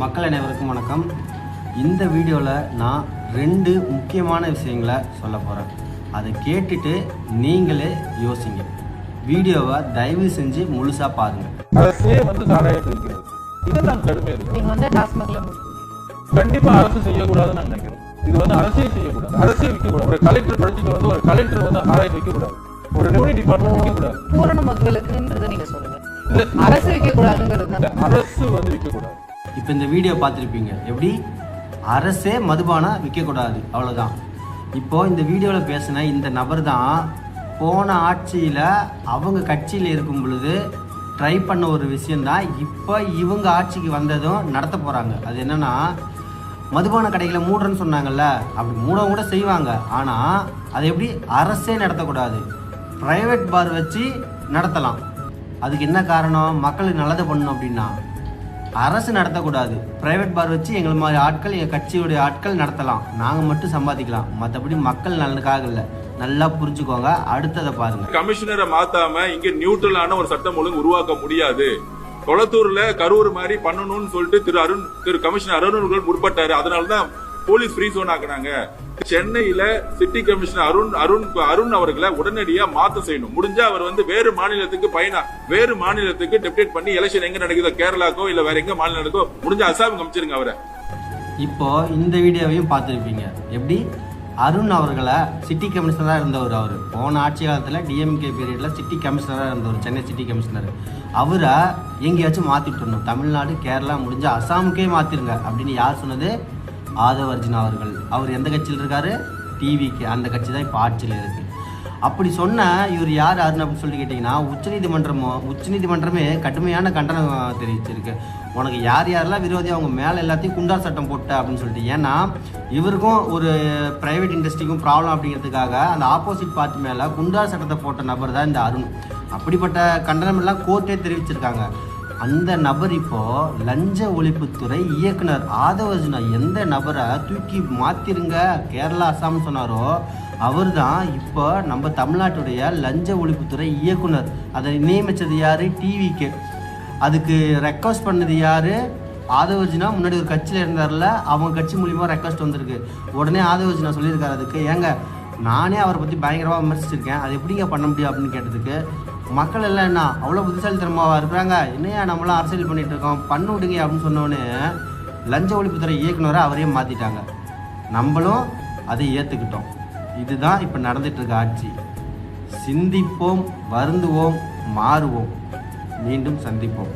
மக்கள் அனைவருக்கும் வணக்கம். இந்த வீடியோவில் நான் 2 முக்கியமான விஷயங்களை சொல்ல போகிறேன். அதை கேட்டுட்டு நீங்களே யோசிங்க. வீடியோவை தயவு செஞ்சு முழுசாக பாருங்கள். அரசே சாராயத்தை விற்கிறது. இதெல்லாம் கடுமை கண்டிப்பா அரசு செய்யக்கூடாதுன்னு நான் நினைக்கிறேன். இது அரசே செய்யக்கூடாது, அரசே விற்கக்கூடாது. ஒரு கலெக்டர் படிச்சுட்டு ஒரு கலெக்டர் ஆராய்ச்சி வைக்கக்கூடாது, ஒரு ரெவன்யூ டிபார்ட்மெண்ட் வைக்கக்கூடாது. பூரண மக்களுக்கு நீங்க சொல்லுங்க, அரசு விற்கக்கூடாதுங்கிறது. அரசு விற்கக்கூடாது. இப்போ இந்த வீடியோ பார்த்துருப்பீங்க, எப்படி அரசே மதுபானம் விற்கக்கூடாது, அவ்வளோதான். இப்போது இந்த வீடியோவில் பேசின இந்த நபர் தான் போன ஆட்சியில் அவங்க கட்சியில் இருக்கும் பொழுது ட்ரை பண்ண ஒரு விஷயந்தான் இப்போ இவங்க ஆட்சிக்கு வந்ததும் நடத்த போகிறாங்க. அது என்னென்னா, மதுபான கடைகளை மூடுறேன்னு சொன்னாங்கல்ல, அப்படி மூடவும் கூட செய்வாங்க. ஆனால் அதை எப்படி அரசே நடத்தக்கூடாது, ப்ரைவேட் பார் வச்சு நடத்தலாம். அதுக்கு என்ன காரணம்? மக்களுக்கு நல்லது பண்ணணும் அப்படின்னா அரசு நடத்தக்கூடாது, ப்ரைவேட் பார் வச்சு எங்களை மாதிரி ஆட்கள், எங்கள் கட்சியுடைய ஆட்கள் நடத்தலாம், நாங்கள் மட்டும் சம்பாதிக்கலாம், மற்றபடி மக்கள் நல்லதுக்காக இல்லை. நல்லா புரிஞ்சுக்கோங்க. அடுத்ததை பாருங்க. கமிஷனரை மாத்தாம இங்க நியூட்ரலான ஒரு சட்டம் ஒழுங்கு உருவாக்க முடியாது. கொளத்தூர்ல கரூர் மாதிரி பண்ணணும்னு சொல்லிட்டு திரு கமிஷனர் அருண் முற்பட்டாரு. அதனாலதான் போலீஸ் ஃப்ரீ ஜோன் ஆக்குனாங்க. சென்னையில சிட்டி கமிஷனர் அருண் அவர்களை உடனடியா மாத்த செய்யணும். முடிஞ்சா அவர் வேறு மாநிலத்துக்கு டெப்டேட் பண்ணி எலெக்ஷன் எங்க நடக்குதோ, கேரளாக்கோ இல்ல வேற எங்க மாநிலம் நடக்கோ, முடிஞ்ச அசாம் அமைச்சிருங்க அவரை. இப்போ இந்த வீடியோவையும் பார்த்துருப்பீங்க, எப்படி அருண் அவர்களை சிட்டி கமிஷனராக இருந்தவர். அவர் போன ஆட்சி காலத்தில் டிஎம்கே பீரியடில் சிட்டி கமிஷனராக இருந்தவர், சென்னை சிட்டி கமிஷனர். அவரை எங்கேயாச்சும் மாற்றிட்டுருணும், தமிழ்நாடு கேரளா முடிஞ்ச அசாமுக்கே மாற்றிருங்க அப்படின்னு யார் சொன்னது? ஆதவ அர்ஜுனா அவர்கள். அவர் எந்த கட்சியில் இருக்காரு? டிவிக்கு. அந்த கட்சி தான் இப்போ ஆட்சியில் இருக்குது. அப்படி சொன்ன இவர் யார் அருண் அப்படின்னு சொல்லி கேட்டிங்கன்னா, உச்சநீதிமன்றமே கடுமையான கண்டனம் தெரிவிச்சிருக்கு. உனக்கு யாரெல்லாம் விரோதி அவங்க மேலே எல்லாத்தையும் குண்டார் சட்டம் போட்ட அப்படின்னு சொல்லிட்டு. ஏன்னா இவருக்கும் ஒரு ப்ரைவேட் இண்டஸ்ட்ரிக்கும் ப்ராப்ளம் அப்படிங்கிறதுக்காக அந்த ஆப்போசிட் பார்ட்டி மேலே குண்டார் சட்டத்தை போட்ட நபர் தான் இந்த அருண். அப்படிப்பட்ட கண்டனம் எல்லாம் கோர்ட்டே தெரிவிச்சிருக்காங்க. அந்த நபர் இப்போது லஞ்ச ஒழிப்புத்துறை இயக்குனர் ஆதவ அர்ஜுனா எந்த நபரை தூக்கி மாற்றிருங்க கேரளா அசாம்னு சொன்னாரோ அவர் தான் இப்போ நம்ம தமிழ்நாட்டுடைய லஞ்ச ஒழிப்புத்துறை இயக்குனர். அதை நியமித்தது யார்? டிவிக்கு. அதுக்கு ரெக்வஸ்ட் பண்ணது யார்? ஆதவ அர்ஜுனா. முன்னாடி ஒரு கட்சியில் இருந்தார்ல, அவங்க கட்சி மூலியமாக ரெக்வஸ்ட் வந்திருக்கு. உடனே ஆதவ அர்ஜுனா சொல்லியிருக்காரு, அதுக்கு ஏங்க நானே அவரை பற்றி பயங்கரமாக விமர்சிச்சிருக்கேன், அது எப்படிங்க பண்ண முடியும் அப்படின்னு கேட்டதுக்கு மக்கள் எல்லாம் என்ன அவ்வளோ புத்திசாலித்தனமாக இருக்கிறாங்க, என்னையா நம்மளாம் அரசியல் பண்ணிகிட்டு இருக்கோம், பண்ண விடுங்க அப்படின்னு சொன்னோடனே லஞ்ச ஒழிப்புத்துறை இயக்குனரை அவரே மாற்றிட்டாங்க. நம்மளும் அதை ஏற்றுக்கிட்டோம். இதுதான் இப்போ நடந்துகிட்ருக்க ஆட்சி. சிந்திப்போம், வருந்துவோம், மாறுவோம். மீண்டும் சந்திப்போம்.